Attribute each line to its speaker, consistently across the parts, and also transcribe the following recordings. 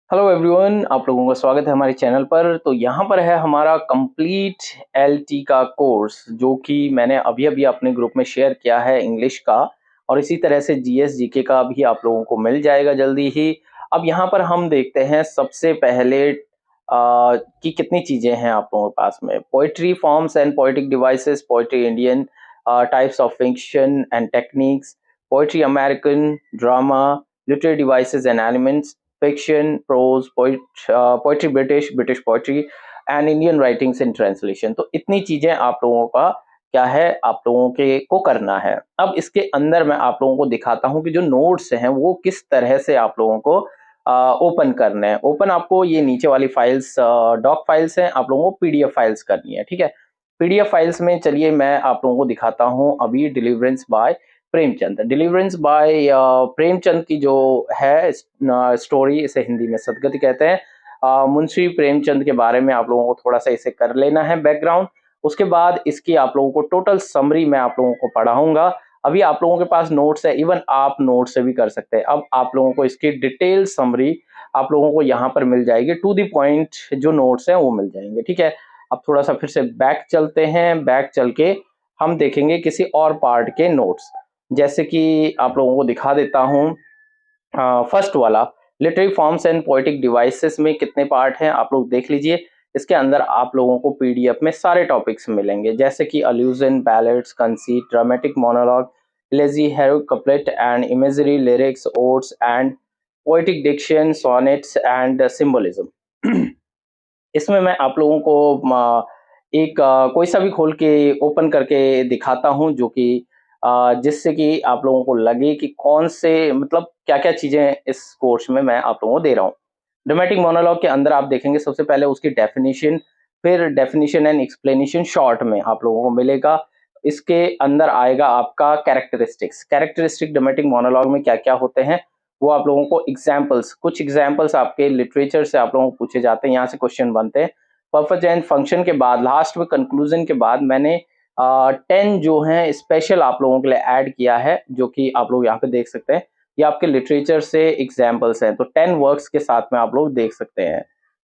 Speaker 1: Hello everyone, आप लोगों का स्वागत है हमारे चैनल पर। तो यहाँ पर है हमारा कंप्लीट एलटी का कोर्स, जो कि मैंने अभी अभी अपने ग्रुप में शेयर किया है इंग्लिश का। और इसी तरह से जीएस जीके का भी आप लोगों को मिल जाएगा जल्दी ही। अब यहाँ पर हम देखते हैं सबसे पहले कि कितनी चीज़ें हैं आप लोगों के पास में। Poetry forms and poetic devices, poetry Indian, types of fiction and techniques, poetry American, drama, literary devices and elements, fiction, prose, poetry British poetry and Indian writings in translation। तो इतनी चीजें आप लोगों का क्या है, आप लोगों के को करना है। अब इसके अंदर मैं आप लोगों को दिखाता हूँ कि जो नोट्स हैं वो किस तरह से आप लोगों को ओपन करने हैं। ओपन आपको ये नीचे वाली फाइल्स, डॉक फाइल्स हैं, आप लोगों को पीडीएफ फाइल्स करनी है। ठीक है, पीडीएफ फाइल्स में चलिए मैं आप लोगों को दिखाता हूँ अभी deliverance by Premchand. Deliverance by Premchand की जो है स्टोरी, इसे हिंदी में सदगति कहते हैं। मुंशी प्रेमचंद के बारे में आप लोगों को थोड़ा सा इसे कर लेना है बैकग्राउंड। उसके बाद इसकी आप लोगों को टोटल समरी मैं आप लोगों को पढ़ाऊंगा। अभी आप लोगों के पास नोट्स है, इवन आप नोट से भी कर सकते हैं। अब आप लोगों को इसकी डिटेल समरी आप लोगों को यहाँ पर मिल जाएगी, टू दी पॉइंट जो नोट्स हैं वो मिल जाएंगे। ठीक है, अब थोड़ा सा फिर से बैक चलते हैं। बैक चल के हम देखेंगे किसी और पार्ट के नोट्स, जैसे कि आप लोगों को दिखा देता हूँ। फर्स्ट वाला literary forms and poetic devices में कितने पार्ट हैं आप लोग देख लीजिए। इसके अंदर आप लोगों को पीडीएफ में सारे टॉपिक्स मिलेंगे, जैसे कि allusion, ballads, conceit, dramatic monologue, elegy heroic couplet and imagery, lyrics, odes and poetic diction, sonnets and symbolism. इसमें मैं आप लोगों को एक कोई सा भी खोल के ओपन करके दिखाता हूँ, जो कि जिससे कि आप लोगों को लगे कि कौन से मतलब क्या-क्या चीज़ें इस कोर्स में मैं आप लोगों को दे रहा हूँ। ड्रामेटिक मोनोलॉग के अंदर आप देखेंगे सबसे पहले उसकी डेफिनिशन, फिर डेफिनिशन एंड एक्सप्लेनेशन शॉर्ट में आप लोगों को मिलेगा। इसके अंदर आएगा आपका कैरेक्टरिस्टिक्स। कैरेक्टरिस्टिक ड्रामेटिक मोनोलॉग में क्या-क्या होते हैं वो आप लोगों को एग्जाम्पल्स, कुछ एग्जाम्पल्स आपके लिटरेचर से आप लोगों को पूछे जाते हैं, यहाँ से क्वेश्चन बनते हैं। पर्पज एंड फंक्शन के बाद लास्ट में कंक्लूजन के बाद मैंने 10 जो हैं स्पेशल आप लोगों के लिए ऐड किया है, जो कि आप लोग यहाँ पे देख सकते हैं। ये आपके लिटरेचर से एग्जाम्पल्स हैं, तो 10 वर्क्स के साथ में आप लोग देख सकते हैं।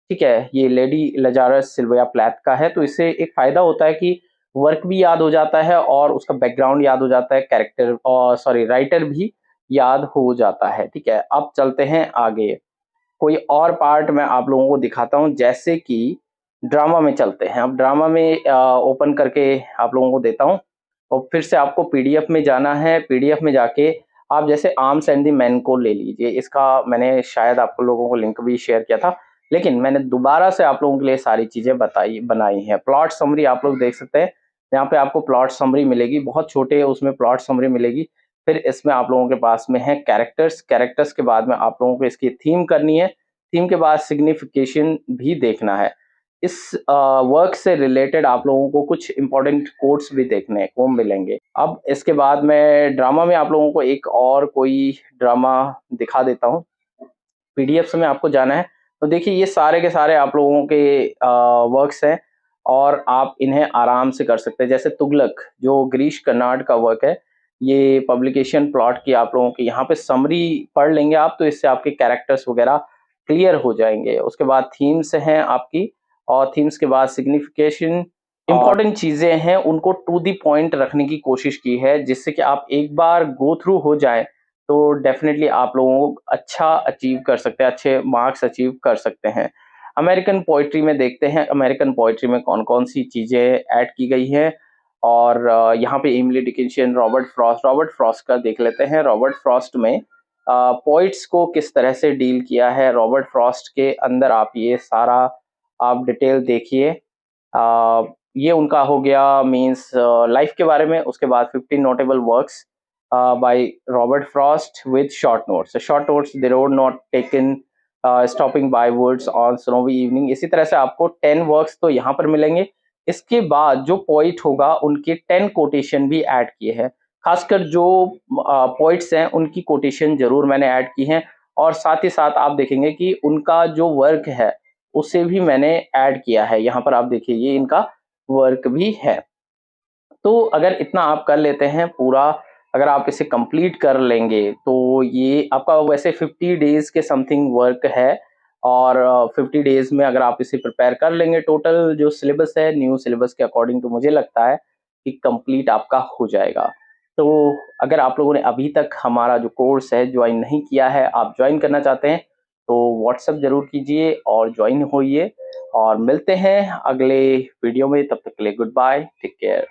Speaker 1: ठीक है, ये लेडी लजारस सिल्विया प्लैथ का है। तो इससे एक फायदा होता है कि वर्क भी याद हो जाता है और उसका बैकग्राउंड याद हो जाता है, कैरेक्टर और सॉरी राइटर भी याद हो जाता है। ठीक है, अब चलते हैं आगे। कोई और पार्ट मैं आप लोगों को दिखाता हूँ, जैसे कि ड्रामा में चलते हैं। अब ड्रामा में ओपन करके आप लोगों को देता हूँ और फिर से आपको पीडीएफ में जाना है। पीडीएफ में जाके आप जैसे आर्म्स एंड द मैन को ले लीजिए। इसका मैंने शायद आप लोगों को लिंक भी शेयर किया था, लेकिन मैंने दोबारा से आप लोगों के लिए सारी चीजें बनाई हैं। प्लॉट समरी आप लोग देख सकते हैं, यहाँ पे आपको प्लॉट समरी मिलेगी, बहुत छोटे उसमें प्लॉट समरी मिलेगी। फिर इसमें आप लोगों के पास में है कैरेक्टर्स। कैरेक्टर्स के बाद में आप लोगों को इसकी थीम करनी है। थीम के बाद सिग्निफिकेशन भी देखना है। इस वर्क से रिलेटेड आप लोगों को कुछ इंपॉर्टेंट कोट्स भी देखने को मिलेंगे। अब इसके बाद मैं ड्रामा में आप लोगों को एक और कोई ड्रामा दिखा देता हूँ। पीडीएफ में आपको जाना है, तो देखिए ये सारे के सारे आप लोगों के वर्क्स हैं और आप इन्हें आराम से कर सकते हैं। जैसे तुगलक जो गिरीश कर्नाड का वर्क है, ये पब्लिकेशन प्लॉट की आप लोगों के यहाँ पे समरी पढ़ लेंगे आप, तो इससे आपके कैरेक्टर्स वगैरह क्लियर हो जाएंगे। उसके बाद थीम्स हैं आपकी, और थीम्स के बाद सिग्निफिकेशन, इंपॉर्टेंट चीजें हैं उनको टू दी पॉइंट रखने की कोशिश की है, जिससे कि आप एक बार गो थ्रू हो जाए तो डेफिनेटली आप लोगों को अच्छा अचीव कर सकते हैं, अच्छे मार्क्स अचीव कर सकते हैं। अमेरिकन पोइट्री में देखते हैं अमेरिकन पोइट्री में कौन कौन सी चीजें ऐड की गई हैं। और यहाँ पे इमली डिकिंसन, रॉबर्ट फ्रॉस्ट का देख लेते हैं। रॉबर्ट फ्रॉस्ट में पोइट्स को किस तरह से डील किया है, रॉबर्ट फ्रॉस्ट के अंदर आप ये सारा आप डिटेल देखिए। ये उनका हो गया मींस लाइफ के बारे में। उसके बाद 15 notable works by Robert Frost with short notes. Short notes, they road not taken stopping by words on snowy evening. इसी तरह से आपको 10 वर्क्स तो यहाँ पर मिलेंगे। इसके बाद जो पोइट होगा उनके 10 कोटेशन भी ऐड किए हैं। खासकर जो पोइट्स हैं उनकी कोटेशन जरूर मैंने ऐड की हैं, और साथ ही साथ आप देखेंगे कि उनका जो वर्क है उसे भी मैंने ऐड किया है। यहाँ पर आप देखिए ये इनका वर्क भी है। तो अगर इतना आप कर लेते हैं पूरा, अगर आप इसे कंप्लीट कर लेंगे तो ये आपका वैसे 50 डेज के समथिंग वर्क है। और 50 डेज में अगर आप इसे प्रिपेयर कर लेंगे, टोटल जो सिलेबस है न्यू सिलेबस के अकॉर्डिंग, तो मुझे लगता है कि कंप्लीट आपका हो जाएगा। तो अगर आप लोगों ने अभी तक हमारा जो कोर्स है ज्वाइन नहीं किया है, आप ज्वाइन करना चाहते हैं तो व्हाट्सएप जरूर कीजिए और ज्वाइन होइए, और मिलते हैं अगले वीडियो में। तब तक के लिए गुड बाय, टेक केयर।